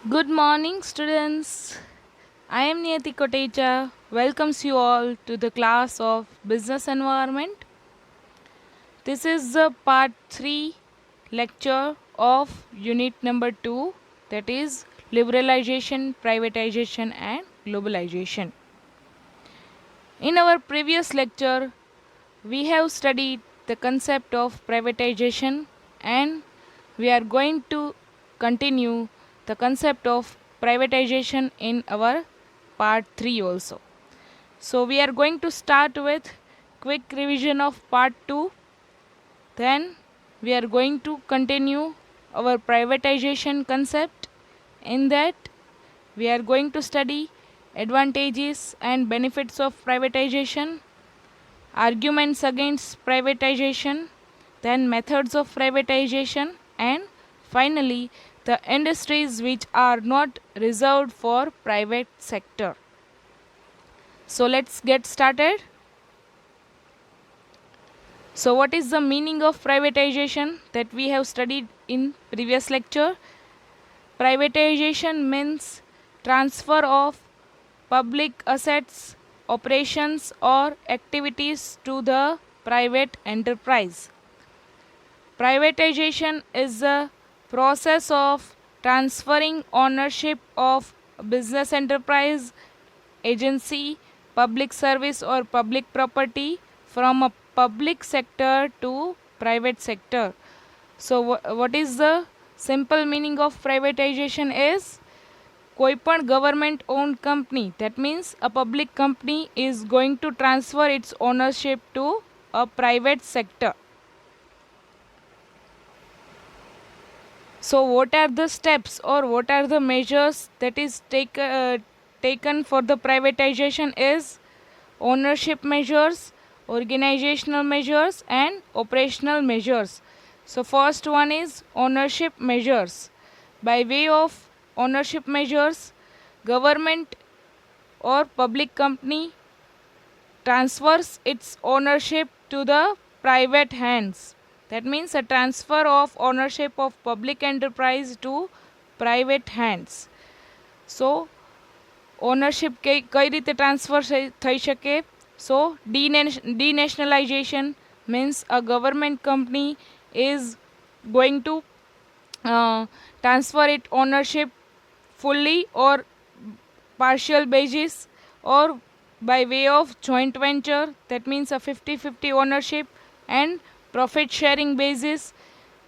Good morning, students. I am Niyati Kotecha. Welcomes you all to the class of Business Environment. This is the part 3 lecture of unit number 2, that is liberalization, privatization and globalization. In our previous lecture, we have studied the concept of privatization, and we are going to continue the concept of privatization in our part 3 also. So we are going to start with quick revision of part 2, then we are going to continue our privatization concept. In that we are going to study advantages and benefits of privatization, arguments against privatization, then methods of privatization, and finally the industries which are not reserved for private sector. So let's get started. So what is the meaning of privatization that we have studied in previous lecture? Privatization means transfer of public assets, operations or activities to the private enterprise. Privatization is the process of transferring ownership of business enterprise, agency, public service or public property from a public sector to private sector. So what is the simple meaning of privatization is કોઈ પણ government owned company, that means a public company is going to transfer its ownership to a private sector. So what are the steps or what are the measures that is taken for the privatization is ownership measures, organizational measures and operational measures. So first one is ownership measures. By way of ownership measures, government or public company transfers its ownership to the private hands. That means a transfer of ownership of public enterprise to private hands. So ownership કઈ રીતે transfer થઈ શકે? So denationalization means a government company is going to transfer its ownership fully or partial basis or by way of joint venture, that means a 50-50 ownership and profit sharing basis.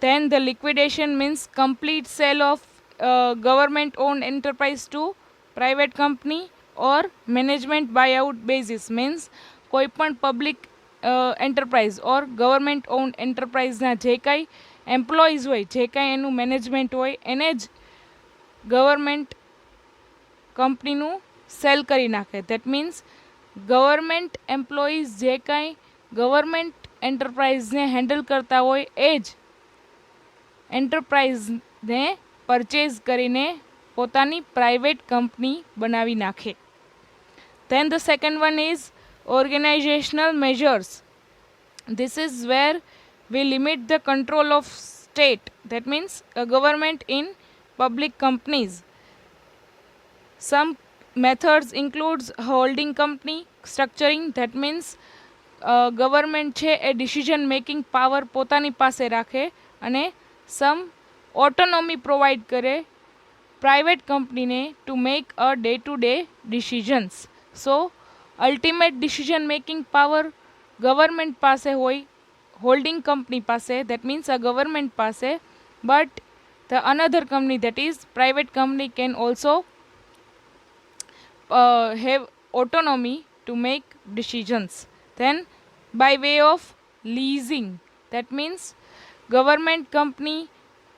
Then the liquidation means complete sale of government owned enterprise to private company, or management buyout basis means કોઈ પણ public enterprise or government own એન્ટરપ્રાઇઝના જે કાંઈ employees હોય, જે કાંઈ એનું management હોય એને જ ગવર્મેન્ટ કંપનીનું સેલ કરી નાખે. દેટ મીન્સ ગવર્મેન્ટ એમ્પ્લોઈઝ જે કાંઈ ગવર્મેન્ટ એન્ટરપ્રાઇઝને હેન્ડલ કરતા હોય એ જ એન્ટરપ્રાઇઝને પરચેઝ કરીને પોતાની પ્રાઇવેટ કંપની બનાવી નાખે. Then the second one is organizational measures. This is where we limit the control of state, that means a government in public companies. Some methods includes holding company structuring, that means government છે એ decision making power પોતાની પાસે રાખે અને some autonomy provide કરે private company ne to make a day to day decisions. So ultimate decision making power government પાસે હોય, holding company પાસે, that means a government પાસે, but the another company, that is private company, can also have autonomy to make decisions. Then by way of leasing, that means government company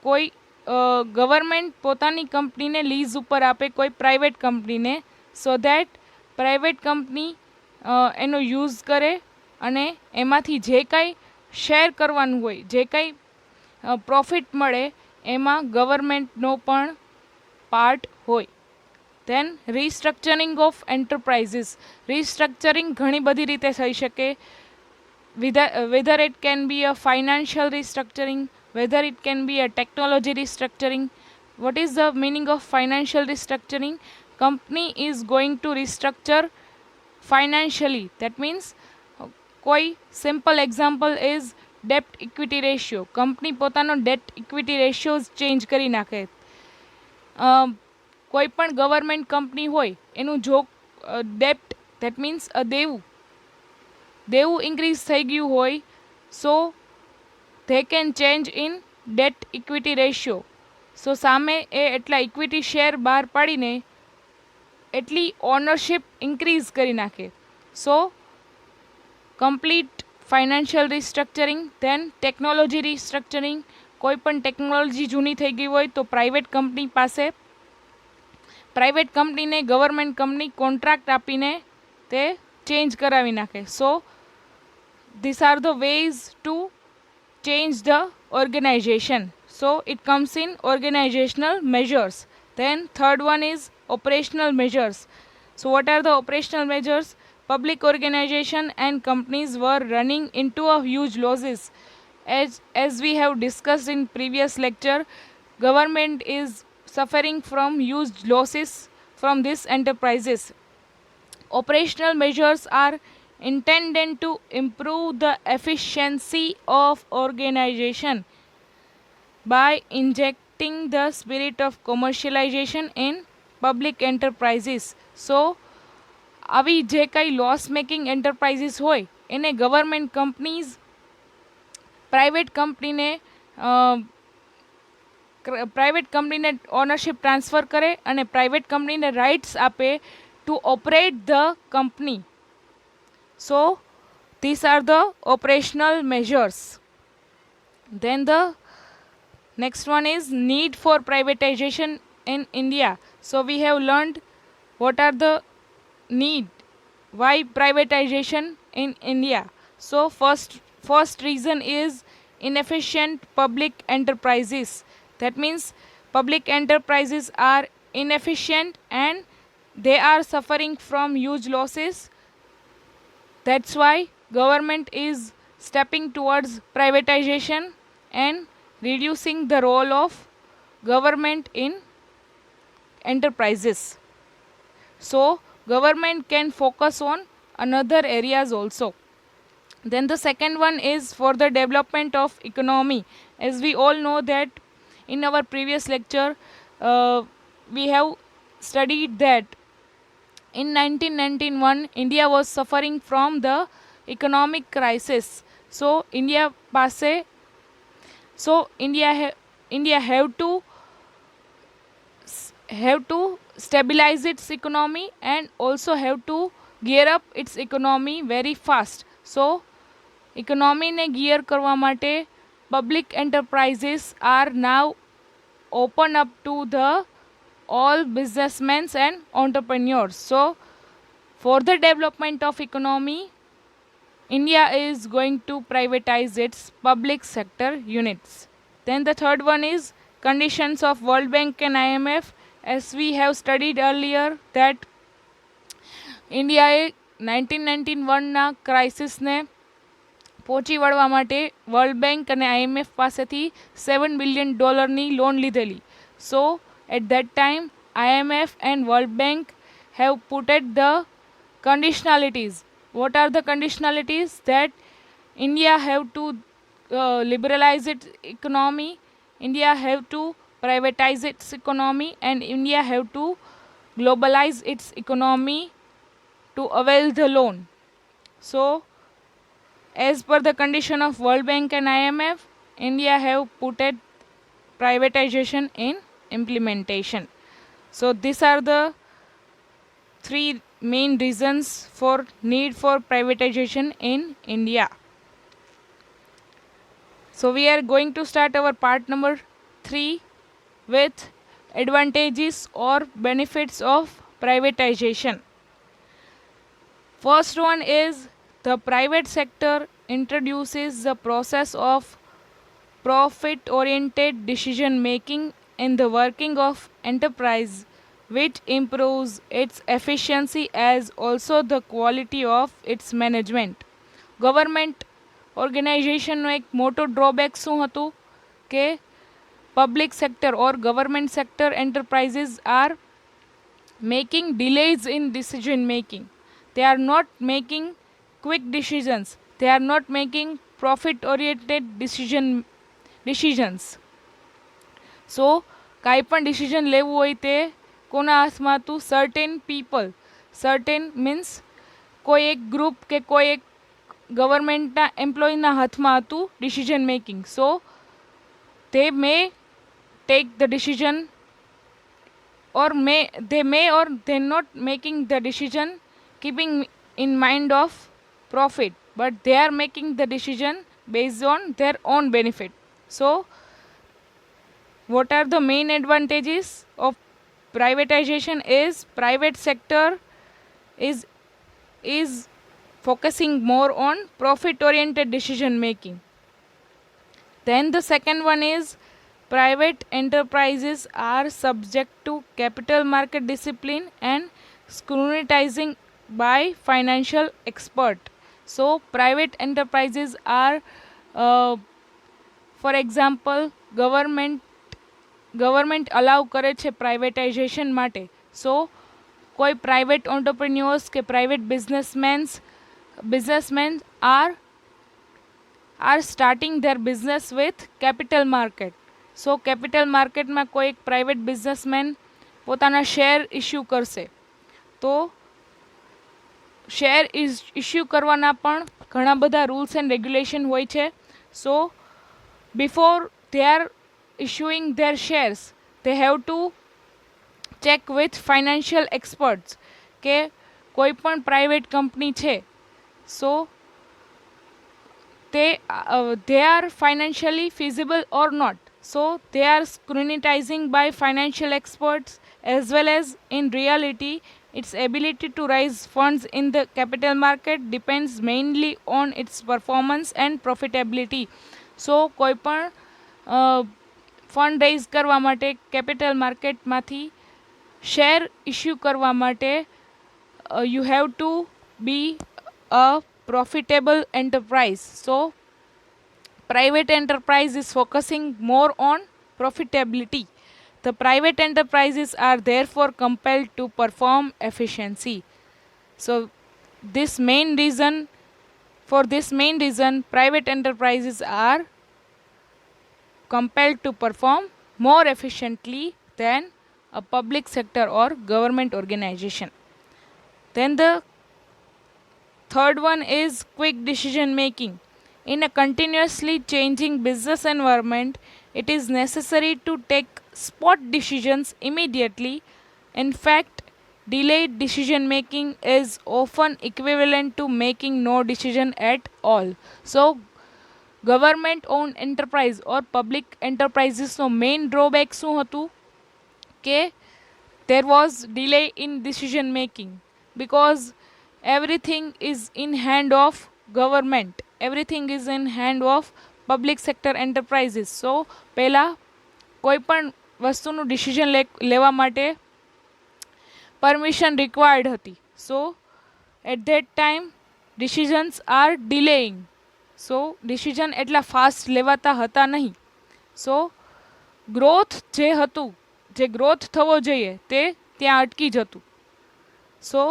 કોઈ government પોતાની કંપનીને lease ઉપર આપે કોઈ private કંપનીને, so that private company એનો use કરે અને એમાંથી જે કાંઈ શેર કરવાનું હોય, જે કાંઈ પ્રોફિટ મળે એમાં ગવર્મેન્ટનો પણ પાર્ટ હોય. દેન રિસ્ટ્રક્ચરિંગ ઓફ એન્ટરપ્રાઇઝીસ. રિસ્ટ્રક્ચરિંગ ઘણી બધી રીતે થઈ શકે. whether it can be a financial restructuring, whether it can be a technology restructuring, what is the meaning of financial restructuring? Company is going to restructure financially. That means કોઈ simple example is ડેપ્ટ equity ratio. Company પોતાનો debt equity ratios change કરી નાખે. કોઈ પણ government company હોય એનું જો ડેપ્ટ દેટ મીન્સ દેવું ઇન્ક્રીઝ થઈ ગયું હોય, so they can change in debt equity ratio. So સામે એ એટલા ઇક્વિટી શેર બહાર પાડીને એટલી ઓનરશિપ ઇન્ક્રીઝ કરી નાખે. So complete financial restructuring. Then technology restructuring. કોઈ પણ ટેકનોલોજી જૂની થઈ ગઈ હોય તો પ્રાઇવેટ કંપનીને ગવર્મેન્ટ કંપની કોન્ટ્રાક્ટ આપીને તે ચેન્જ કરાવી નાખે. સો these are the ways to change the organization. So it comes in organizational measures. Then third one is operational measures. So what are the operational measures? Public organization and companies were running into a huge losses. As we have discussed in previous lecture, government is suffering from huge losses from these enterprises. Operational measures are intended to improve the efficiency of organization by injecting the spirit of commercialization in public enterprises. So આવી જે કંઈ loss making enterprises હોય એને government companies private કંપનીને ownership transfer કરે અને private કંપનીને rights આપે two operate the company. So these are the operational measures. Then the next one is need for privatization in India. So we have learned what are the need, why privatization in India. So first reason is inefficient public enterprises. That means public enterprises are inefficient and they are suffering from huge losses. That's why government is stepping towards privatization and reducing the role of government in enterprises. So government can focus on another areas also. Then the second one is for the development of economy. As we all know that in our previous lecture we have studied that in 1991 India was suffering from the economic crisis. So India have to stabilize its economy and also have to gear up its economy very fast. So economy ne gear કરવા માટે public enterprises are now open up to the all businessmen and entrepreneurs. So for the development of economy, India is going to privatize its public sector units. Then the third one is conditions of World Bank and IMF. As we have studied earlier that ઇન્ડિયાએ 1991ના ક્રાઇસિસને પહોંચી વળવા માટે world bank અને IMF પાસેથી $7 billion loan લીધેલી. So at that time IMF and World Bank have put at the conditionalities. What are the conditionalities? That India have to liberalize its economy, India have to privatize its economy, and India have to globalize its economy to avail the loan. So as per the condition of World Bank and IMF, India have put at privatization in implementation. So these are the three main reasons for need for privatization in India. So we are going to start our part number 3 with advantages or benefits of privatization. First one is the private sector introduces the process of profit-oriented decision making in the working of enterprise, which improves its efficiency as also the quality of its management. Government ઓર્ગેનાઇઝેશનનો એક મોટો drawback શું હતું કે public sector or government sector enterprises are making delays in decision making. They are not making quick decisions. They are not making profit oriented decisions. So કાંઈ પણ decision લેવું હોય તે કોના હાથમાં હતું? સર્ટેન પીપલ, સર્ટેન મીન્સ કોઈ એક ગ્રુપ કે કોઈ એક ગવર્મેન્ટના એમ્પ્લોયના હાથમાં હતું decision making. So they may take the decision or they may or they're not making the decision keeping in mind of profit, but they are making the decision based on their own benefit. So what are the main advantages of privatization? Is private sector is focusing more on profit oriented decision making. Then the second one is private enterprises are subject to capital market discipline and scrutinizing by financial expert. So private enterprises are, for example, government allow કરે છે privatisation માટે. So કોઈ private entrepreneurs કે private businessman are starting their business with capital market. So capital માર્કેટમાં કોઈ એક private businessman પોતાના share issue કરશે, તો શેર ઇસ્યુ કરવાના પણ ઘણા બધા રૂલ્સ એન્ડ રેગ્યુલેશન હોય છે. સો before they are issuing their shares, they have to check with financial experts કે કોઈ પણ પ્રાઇવેટ કંપની છે, સો they are financially feasible or not. So they are scrutinizing by financial experts, as well as in reality its ability to raise funds in the capital market depends mainly on its performance and profitability. So કોઈ પણ fund rays કરવા માટે capital માર્કેટમાંથી share issue કરવા માટે you have to be a profitable enterprise. So private enterprise is focusing more on profitability. The private enterprises are therefore compelled to perform efficiency. So this main reason private enterprises are compelled to perform more efficiently than a public sector or government organization. Then the third one is quick decision making. In a continuously changing business environment, it is necessary to take spot decisions immediately. In fact, delayed decision making is often equivalent to making no decision at all. So government owned enterprise or public enterprises no main drawback શું હતું કે there was delay in decision making, because everything is in hand of government, everything is in hand of public sector enterprises. So પહેલા કોઈ પણ વસ્તુનું decision લેવા માટે permission required હતી. So at that time decisions are delaying. So decision એટલા fast લેવાતા હતા નહીં. સો ગ્રોથ જે હતું, જે ગ્રોથ થવો જોઈએ તે ત્યાં અટકી જતું. So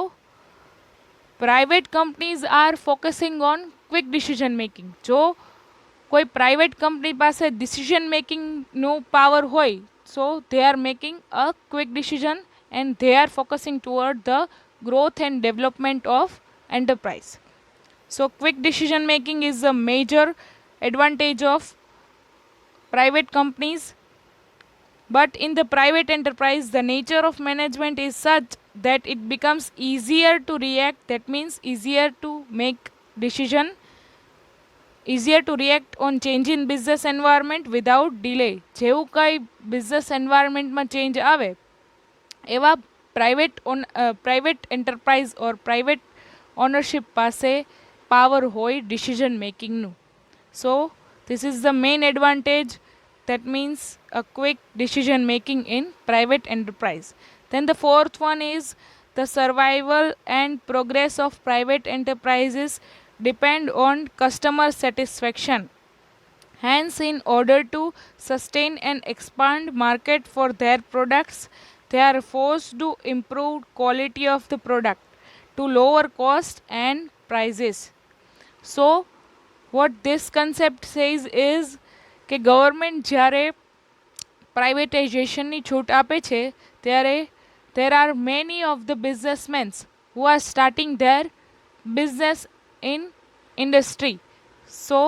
private companies are focusing on quick decision making. જો કોઈ પ્રાઇવેટ કંપની પાસે ડિસિઝન મેકિંગનું પાવર હોય, so they are making a quick decision and they are focusing toward the growth and development of enterprise. So quick decision making is a major advantage of private companies. But in the private enterprise, the nature of management is such that it becomes easier to react. That means easier to make decision, easier to react on change in business environment without delay. જેવું કઈ business environment માં change આવે, એવા private enterprise or private ownership પાસે power હોય decision making નું. So this is the main advantage, that means a quick decision making in private enterprise. Then the fourth one is the survival and progress of private enterprises depend on customer satisfaction. Hence, in order to sustain and expand market for their products, they are forced to improve quality of the product to lower cost and prices. So, what this concept says is કે government જ્યારે પ્રાઇવેટાઇઝેશનની છૂટ આપે છે ત્યારે there are many of the businessmen who are starting their business in industry. So,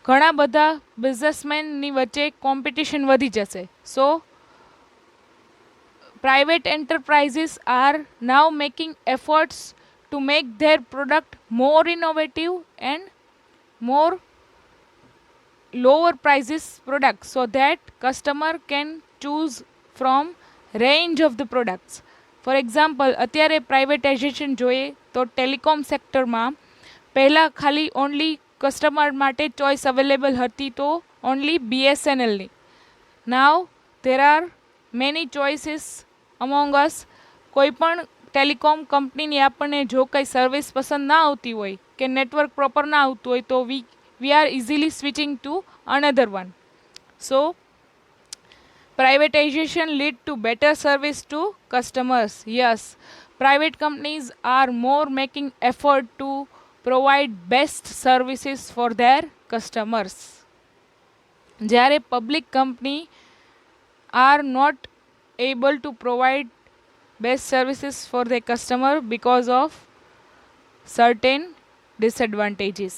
ઘણા બધા બિઝનેસમેનની વચ્ચે competition વધી જશે. સો private enterprises are now making efforts to make their product more innovative and more lower prices product so that customer can choose from range of the products. For example, અત્યારે privatisation જોઈએ તો telecom સેક્ટરમાં પહેલાં ખાલી only customer માટે choice available હતી તો only BSNLની. Now there are many choices among us. કોઈ પણ ટેલિકોમ કંપનીની આપણને જો કંઈ સર્વિસ પસંદ ના આવતી હોય કે નેટવર્ક પ્રોપર ના આવતું હોય તો we are easily switching to another one. So, privatization lead to better service to customers. Yes, private companies are more making effort to provide best services for their customers. જ્યારે public company are not able to provide best services for their customer because of certain disadvantages.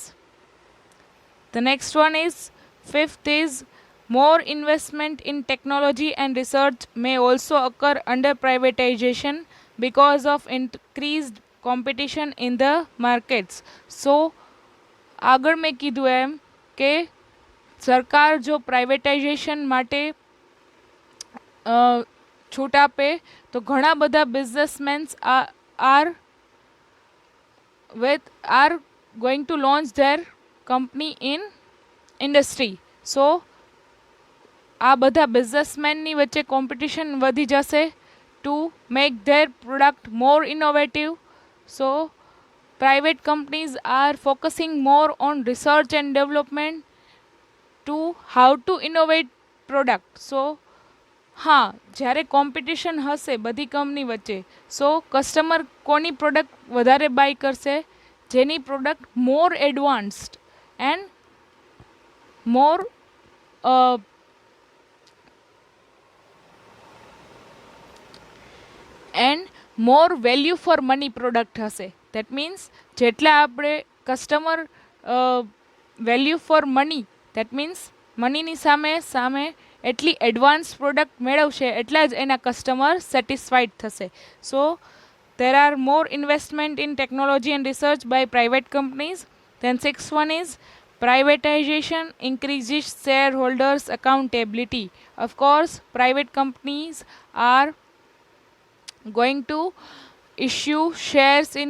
The next one is, fifth is, more investment in technology and research may also occur under privatization because of increased competition in the markets. So, આગળ મેં કીધું એમ કે સરકાર જો privatisation માટે છૂટ આપે તો ઘણા બધા બિઝનેસમેન્સ are going to launch their company in industry. So, આ બધા બિઝનેસમેનની વચ્ચે કોમ્પિટિશન વધી જશે to make their product more innovative. So, private companies are focusing more on research and development to how to innovate product. So, હા, જ્યારે competition હશે બધી company વચ્ચે, સો કસ્ટમર કોની પ્રોડક્ટ વધારે બાય કરશે? જેની product more advanced and more and more value for money product હશે. દેટ મીન્સ જેટલા આપણે customer value for money, that means મનીની સામે એટલી એડવાન્સ પ્રોડક્ટ મેળવશે એટલા જ એના કસ્ટમર સેટિસ્ફાઈડ થશે. સો there are more investment in technology and research by private companies. Then sixth one is, privatization increases shareholders accountability. Of course, private companies are going to issue shares in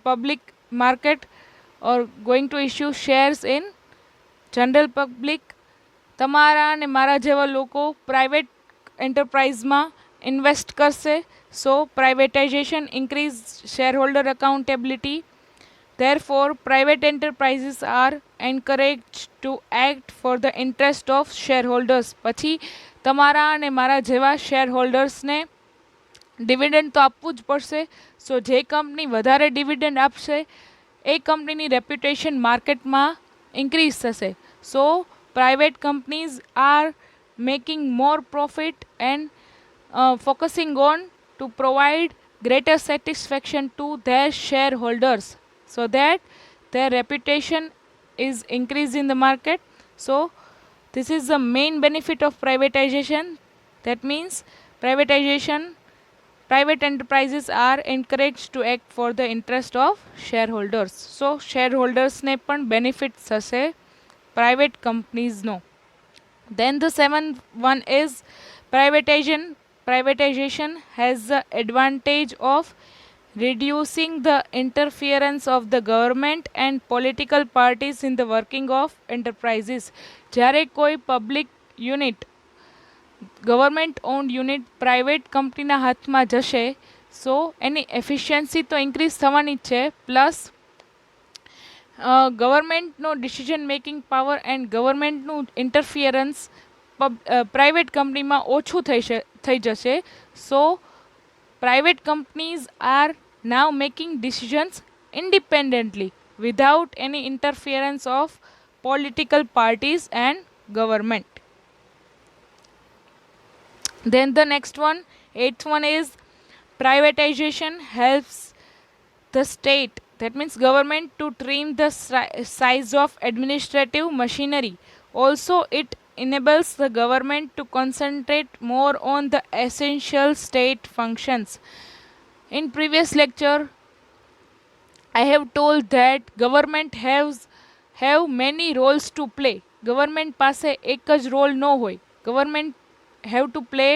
public market or going to issue shares in general public. તમારા અને મારા જેવા લોકો private એન્ટરપ્રાઇઝમાં invest કરશે. So privatisation increase shareholder accountability. Therefore, private enterprises are encouraged to act for the interest of shareholders. પછી તમારા અને મારા જેવા શેરહોલ્ડર્સને ડિવિડન્ડ તો આપવું જ પડશે. સો જે કંપની વધારે ડિવિડન્ડ આપશે એ કંપનીની રેપ્યુટેશન માર્કેટમાં ઇન્ક્રીઝ થશે. સો private companies are making more profit and focusing on to provide greater satisfaction to their shareholders so that their reputation is increased in the market. So, this is the main benefit of privatization. That means private enterprises are encouraged to act for the interest of shareholders. So, shareholders ne પણ benefits થશે private companies no. Then the seventh one is, privatization has the advantage of reducing the interference of the government and political parties in the working of enterprises. જ્યારે કોઈ public unit, government owned unit private કંપનીના હાથમાં જશે, સો એની efficiency તો increase થવાની જ છે, plus ગવર્મેન્ટનો ડિસિઝન મેકિંગ પાવર એન્ડ ગવર્મેન્ટનું ઇન્ટરફિયરન્સ પ્રાઇવેટ કંપનીમાં ઓછું થઈ જશે. સો private companies are now making decisions independently without any interference of political parties and government. Then the next one, eighth one is privatization helps the state, that means government, to trim the size of administrative machinery. Also, it enables the government to concentrate more on the essential state functions. In previous lecture, I have told that government have many roles to play. Government પાસે એક જ role ન હોય. Government have to play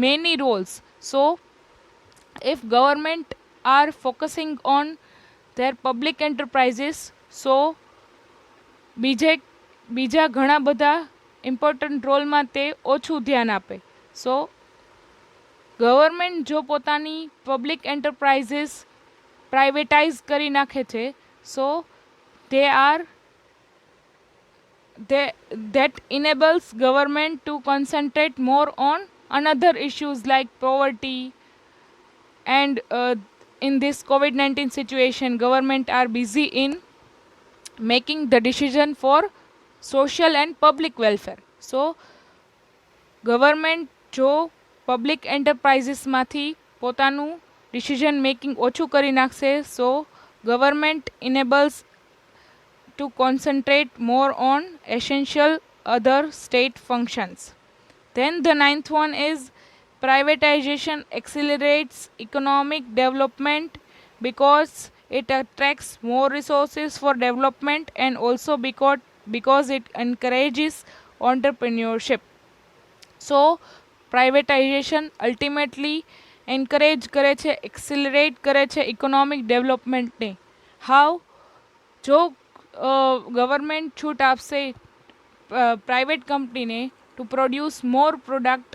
many roles. So if government are focusing on their public enterprises, so બીજા ઘણા બધા important રોલમાં તે ઓછું ध्यान આપે. સો ગવર્મેન્ટ જો પોતાની પબ્લિક એન્ટરપ્રાઇઝીસ પ્રાઇવેટાઇઝ કરી નાખે છે, સો that enables government to concentrate more on another issues like poverty, and in this COVID-19 situation government are busy in making the decision for social and public welfare. So government જો public એન્ટરપ્રાઇઝીસમાંથી પોતાનું decision making ઓછું કરી નાખશે, so government enables to concentrate more on essential other state functions. Then the ninth one is privatization accelerates economic development because it attracts more resources for development, and also because it encourages entrepreneurship. So privatization ultimately encourage કરે છે, accelerate કરે છે economic development ને. How? જો government છૂટ આપશે private કંપનીને to produce more product,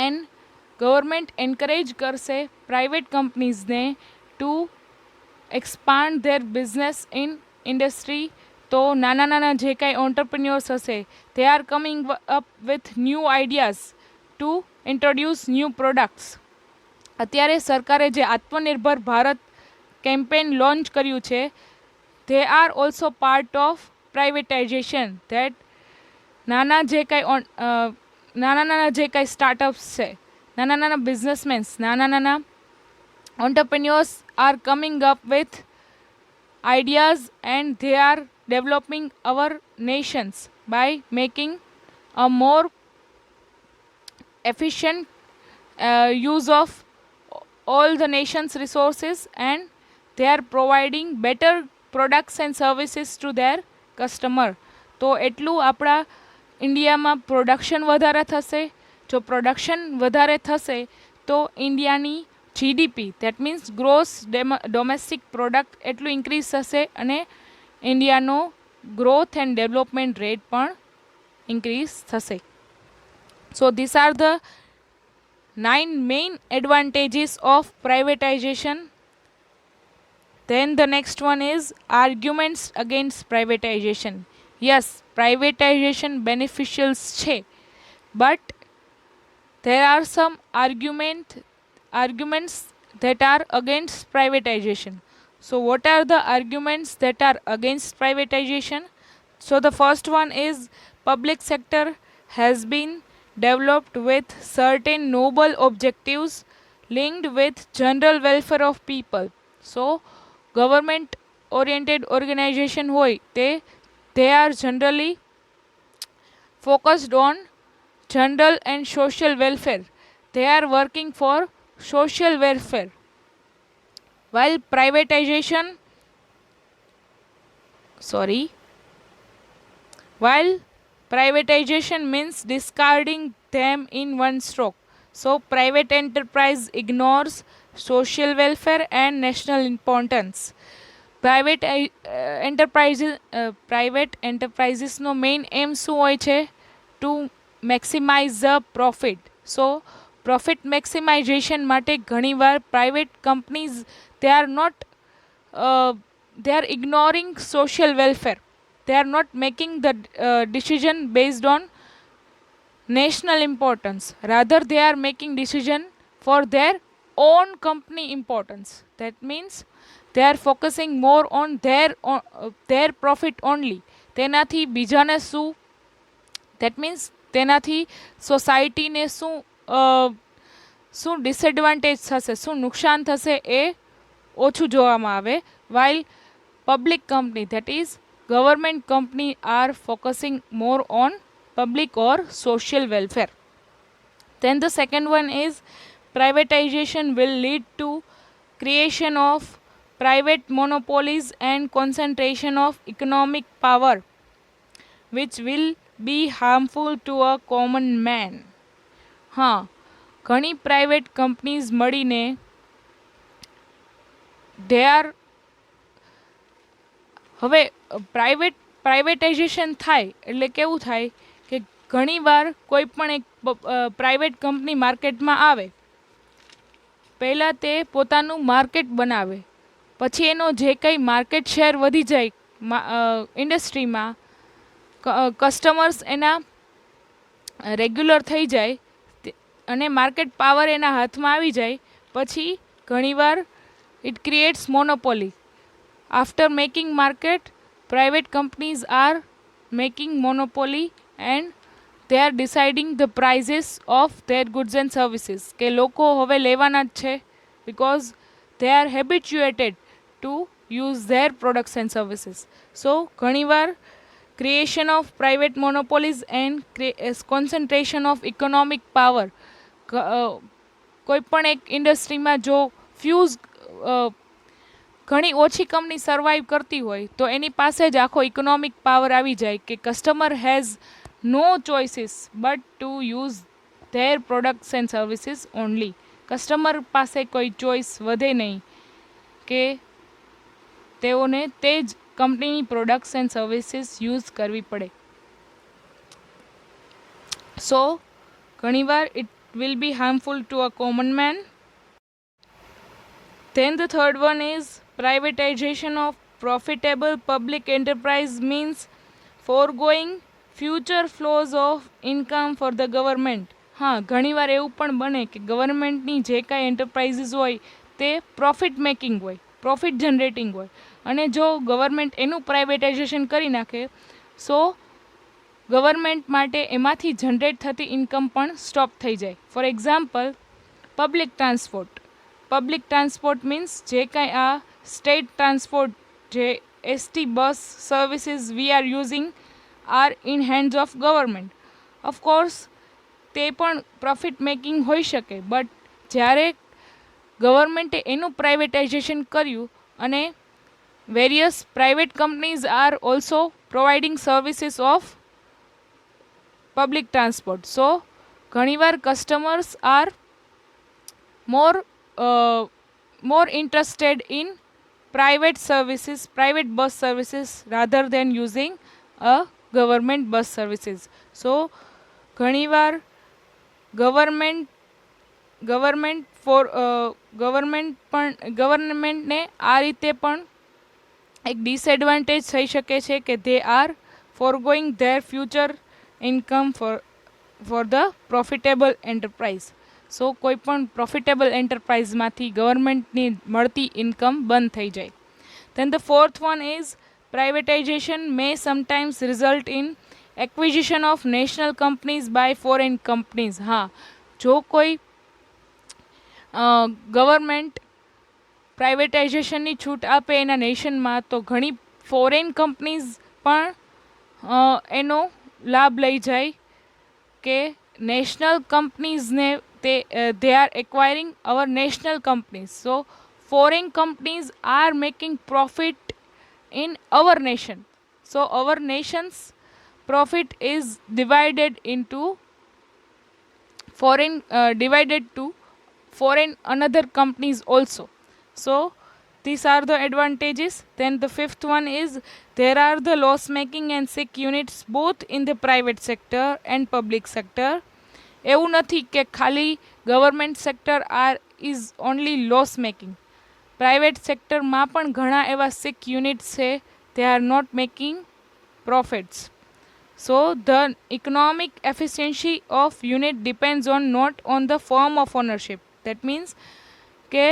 and government encourage કરશે પ્રાઇવેટ કંપનીઝને to expand their business in industry, તો નાના નાના જે કાંઈ ઓન્ટરપ્રિન્યોર્સ હશે, they are coming up with new ideas to introduce new products. અત્યારે સરકારે જે આત્મનિર્ભર ભારત કેમ્પેન લોન્ચ કર્યું છે, they are also part of privatization. That નાના જે કાંઈ સ્ટાર્ટઅપ્સ છે, નાના બિઝનેસમેન્સ, નાના entrepreneurs are coming up with ideas, and they are developing our nations by making a more efficient use of all the nation's resources, and they are providing better products and services to their customer. તો એટલું આપણા ઇન્ડિયામાં production વધારે થશે. જો production વધારે થશે તો ઇન્ડિયાની GDP, that means gross domestic product, એટલું ઇન્ક્રીઝ થશે, અને ઇન્ડિયાનો ગ્રોથ એન્ડ ડેવલપમેન્ટ રેટ પણ ઇન્ક્રીઝ થશે. So this are the 9 main advantages of privatization. Then the next one is arguments against privatization. Yes, privatization beneficial છે, but there are some arguments that are against privatization. So what are the arguments that are against privatization? So the first one is public sector has been developed with certain noble objectives linked with general welfare of people. So government oriented organization hoy, they are generally focused on general and social welfare. They are working for social welfare, while privatization means discarding them in one stroke. So private enterprise ignores social welfare and national importance. Private enterprises no main aim શું હોય છે? To maximize the profit. So profit maximization માટે ઘણીવાર private companies, they are not they are ignoring social welfare. They are not making the decision based on national importance. Rather, they are making decision for their own company importance. That means they are focusing more on their profit only. તેનાથી બીજાને શું, that means તેનાથી સોસાયટીને શું disadvantage થશે, શું નુકસાન થશે એ ઓછું જોવામાં આવે. while public company, that is government company, are focusing more on public or social welfare. Then the second one is privatization will lead to creation of private monopolies and concentration of economic power, which will be harmful to a common man. હા, ઘણી private companies મળીને they are, હવે privatisation થાય એટલે કેવું થાય કે ઘણીવાર કોઈ પણ એક પ્રાઇવેટ કંપની માર્કેટમાં આવે, પહેલાં તે પોતાનું માર્કેટ બનાવે, પછી એનો જે કંઈ માર્કેટ શેર વધી જાય ઇન્ડસ્ટ્રીમાં, કસ્ટમર્સ એના રેગ્યુલર થઈ જાય અને માર્કેટ પાવર એના હાથમાં આવી જાય, પછી ઘણીવાર it creates monopoly. After making market, private companies are making monopoly and they are deciding the prices of their goods and services. કે લોકો હવે લેવાના જ છે because they are habituated to use their products and services. So ઘણીવાર creation of private monopolies and concentration of economic power. કોઈ પણ એક ઇન્ડસ્ટ્રીમાં જો ફ્યુઝ ઘણી ઓછી કંપની સર્વાઈવ કરતી હોય તો એની પાસે જ આખો ઇકોનોમિક પાવર આવી જાય કે customer has no choices but to use their products and services only. Customer પાસે કોઈ ચોઇસ વધે નહીં કે તેઓને તે જ કંપનીની પ્રોડક્ટ્સ એન્ડ સર્વિસીસ યુઝ કરવી પડે. સો ઘણીવાર it will be harmful to a common main. Then the third one is privatization of profitable public enterprise means foregoing future flows of income for the government. હા, ઘણીવાર એવું પણ બને કે ગવર્મેન્ટની જે કાંઈ એન્ટરપ્રાઇઝીસ હોય તે પ્રોફિટ મેકિંગ હોય, પ્રોફિટ જનરેટિંગ હોય, અને જો ગવર્મેન્ટ એનું પ્રાઇવેટાઇઝેશન કરી નાખે સો ગવર્મેન્ટ માટે એમાંથી જનરેટ થતી ઇન્કમ પણ સ્ટોપ થઈ જાય. For example, public transport. Public transport means જે કાંઈ આ સ્ટેટ ટ્રાન્સપોર્ટ, જે ST bus services we are using are in hands of government. Of course તે પણ પ્રોફિટ મેકિંગ હોઈ શકે, બટ જ્યારે ગવર્મેન્ટે એનું પ્રાઇવેટાઇઝેશન કર્યું અને various private companies are also providing services of public transport. So ઘણીવાર customers are more interested in private services, private bus services rather than using a government bus services. So ઘણીવાર ગવર્મેન્ટને આ રીતે પણ એક ડિસએડવાન્ટેજ થઈ શકે છે કે they are foregoing their future income for the profitable enterprise. સો કોઈ પણ પ્રોફિટેબલ એન્ટરપ્રાઇઝમાંથી ગવર્મેન્ટની મળતી ઇન્કમ બંધ થઈ જાય. Then the fourth one is privatization may sometimes result in acquisition of national companies by foreign companies. હા, જો કોઈ ગવર્મેન્ટ પ્રાઇવેટાઇઝેશનની છૂટ આપે એના નેશનમાં તો ઘણી ફોરેન કંપનીઝ પણ એનો લાભ લઈ જાય કે national કંપનીઝને they are acquiring our national companies. So foreign companies are making profit in our nation. So our nation's profit is divided to foreign another companies also. So these are the advantages. Then the fifth one is there are the loss making and sick units both in the private sector and public sector. એવું નથી કે ખાલી government sector is only loss making. Private સેક્ટરમાં પણ ઘણા એવા સિક units છે, they are not making profits. So the economic efficiency of unit depends on not on the form of ownership. That means કે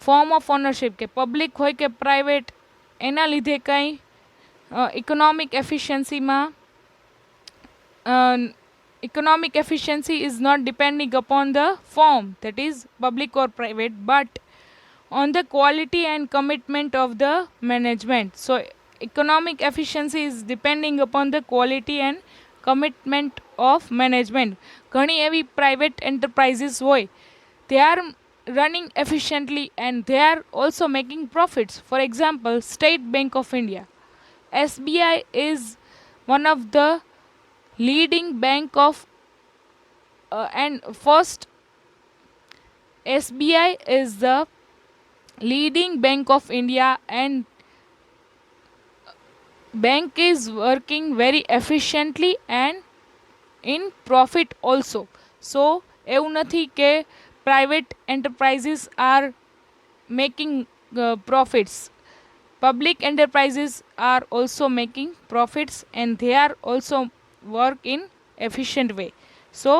ફોર્મ ઓફ ઓનરશિપ કે public હોય કે private, એના લીધે કંઈ economic એફિશિયન્સીમાં economic efficiency is not depending upon the form, that is public or private, but on the quality and commitment of the management. So economic efficiency is depending upon the quality and commitment of management. ઘણી એવી private enterprises હોય, they are running efficiently and they are also making profits. For example, State Bank of India, SBI is one of the leading bank of and first SBI is the leading bank of India and bank is working very efficiently and in profit also. So એવું નથી કે private enterprises are making profits. Public enterprises are also making profits and they are also work in efficient way. So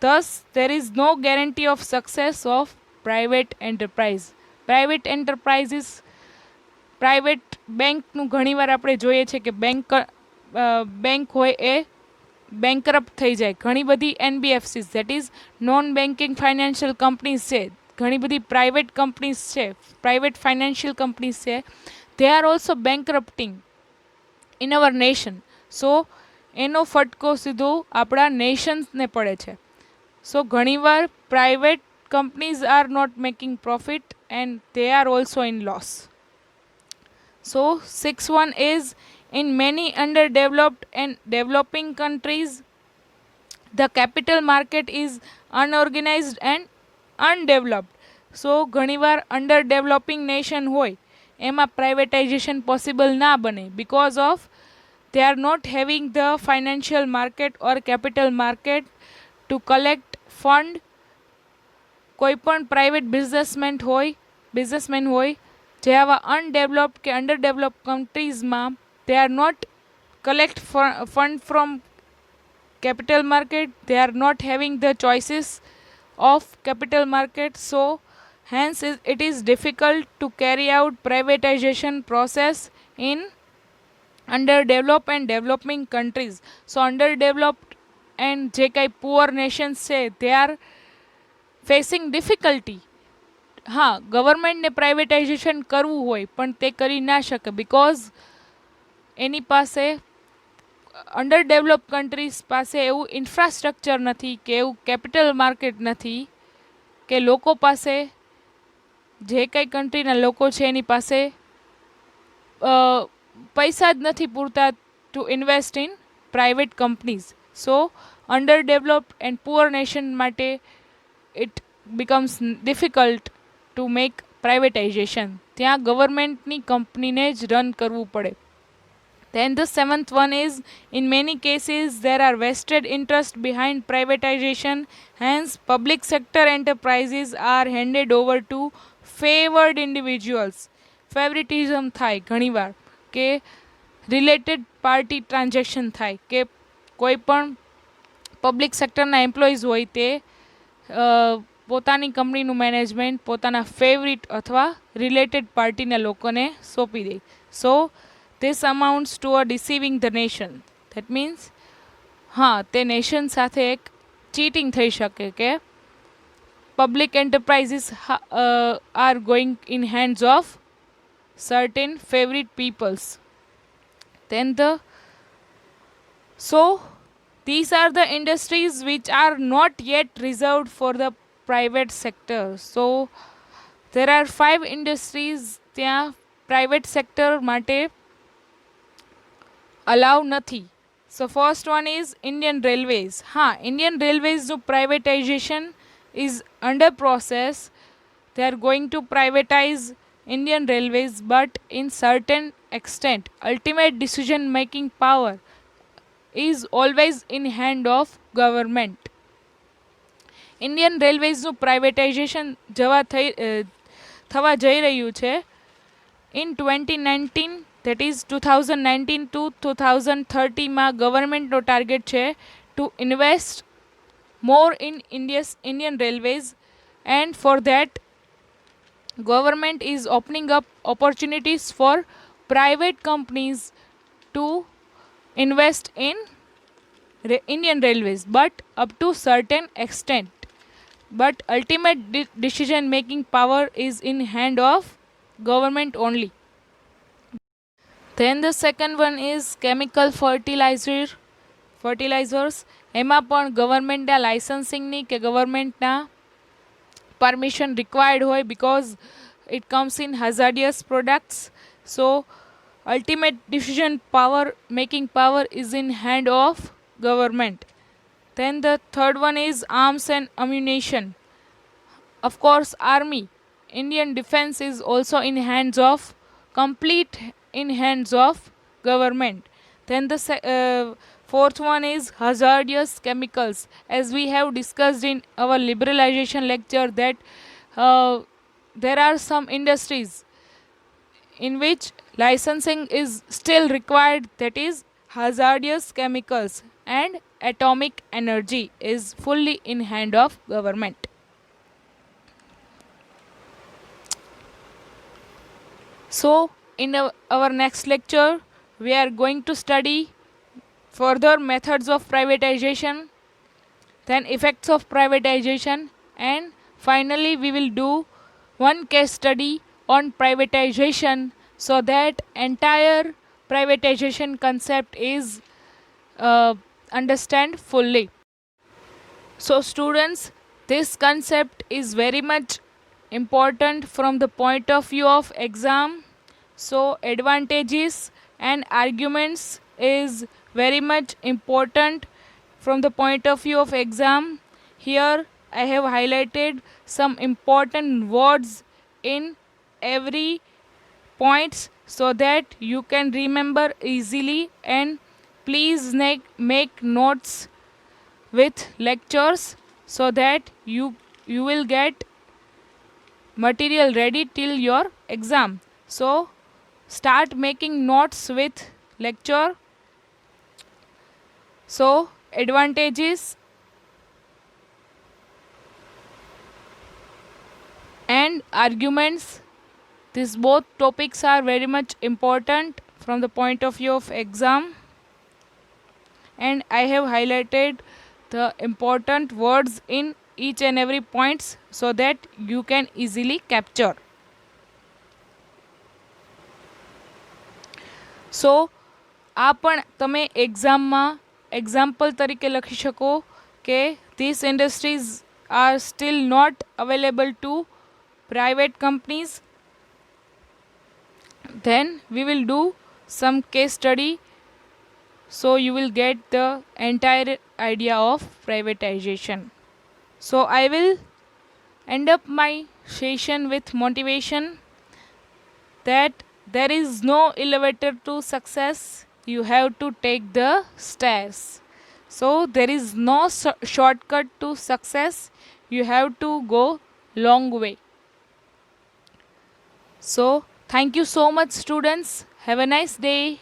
thus there is no guarantee of success of private enterprise. Private enterprises, private બેંકનું ઘણીવાર આપણે જોઈએ છે કે bank હોય એ બેંકરપ્ટ થઈ જાય. ઘણી બધી NBFCs, that is known banking financial companies છે, ઘણી બધી પ્રાઇવેટ કંપનીઝ છે, પ્રાઇવેટ ફાઇનાન્શિયલ કંપનીઝ છે, they are also bankrupting in our nation. So એનો ફટકો સીધો આપણા નેશન્સને પડે છે. સો ઘણીવાર private companies are not making profit and they are also in loss. So 6.1 is, in many underdeveloped and developing countries the capital market is unorganized and undeveloped. So ઘણીવાર underdeveloping nation હોય એમાં privatization possible ના બને because of they are not having the financial market or capital market to collect fund. કોઈ પણ private businessman હોય જે આવા અનડેવલપ્ડ કે અંડરડેવલપ્ડ કન્ટ્રીઝમાં they are not collect fund from capital market, they are not having the choices of capital market, so hence it is difficult to carry out privatization process in underdeveloped and developing countries. So underdeveloped and જે કાંઈ poor nations છે they are facing difficulty. હા, ગવર્મેન્ટને privatisation કરવું હોય પણ તે કરી ના શકે બિકોઝ એની પાસે અંડરડેવલપ કન્ટ્રીઝ પાસે એવું ઇન્ફ્રાસ્ટ્રક્ચર નથી કે એવું કેપિટલ માર્કેટ નથી કે લોકો પાસે, જે કંઈ કન્ટ્રીના લોકો છે એની પાસે પૈસા જ નથી પૂરતા to invest in private companies. So underdeveloped and poor nation માટે it becomes difficult to make privatisation. ત્યાં ગવર્મેન્ટની કંપનીને જ રન કરવું પડે. Then the 7th one is, in many cases there are vested interest behind privatization, hence public sector enterprises are handed over to favored individuals. Favoritism થાય ઘણીવાર કે related party transaction થાય કે કોઈ પણ પબ્લિક સેક્ટરના એમ્પ્લોઈઝ હોય તે પોતાની કંપનીનું મેનેજમેન્ટ પોતાના ફેવરિટ અથવા રિલેટેડ પાર્ટીના લોકોને સોંપી દે. સો this amounts to a deceiving the nation. That means હા, તે નેશન સાથે એક ચીટિંગ થઈ શકે કે public enterprises are going in hands of certain favorite peoples. Then so these are the industries which are not yet reserved for the private sector. So there are 5 industries ત્યાં private sector માટે allow નથી. So first one is Indian Railways. હા, Indian Railways નું privatization is under process. They are going to privatize Indian Railways, but in certain extent. Ultimate decision making power is always in hand of government. Indian Railways નું privatization થવા જઈ રહ્યું છે. In 2019 that is 2019 to 2030 માં ગવર્મેન્ટનો target છે two invest more in Indian Railways, and for that government is opening up opportunities for private companies to invest in Indian Railways, but up to certain extent. But ultimate decision making power is in hand of government only. Then the second one is chemical fertilizers. એમાં પણ ગવર્મેન્ટના લાઇસન્સિંગની કે ગવર્મેન્ટના permission required હોય because it comes in hazardous products. So ultimate decision power, making power is in hand of government. Then the third one is arms and ammunition. Of course, army, Indian defense is also in hands of, complete in hands of government. Then the fourth one is hazardous chemicals. As we have discussed in our liberalization lecture that there are some industries in which licensing is still required, that is hazardous chemicals, and atomic energy is fully in hand of government. So in our next lecture we are going to study further methods of privatization, then effects of privatization, and finally we will do one case study on privatization so that entire privatization concept is understand fully. So students, this concept is very much important from the point of view of exam. So advantages and arguments is very much important from the point of view of exam. Here I have highlighted some important words in every points so that you can remember easily, and please make notes with lectures so that you will get material ready till your exam. So start making notes with lecture. So advantages and arguments, these both topics are very much important from the point of view of exam, and I have highlighted the important words in each and every points so that you can easily capture. So આ પણ તમે એક્ઝામમાં example તરીકે લખી શકો કે these industries are still not available to private companies. Then we will do some case study so you will get the entire idea of privatization. So I will end up my session with motivation that there is no elevator to success, you have to take the stairs. So there is no shortcut to success, you have to go long way. So thank you so much students, have a nice day.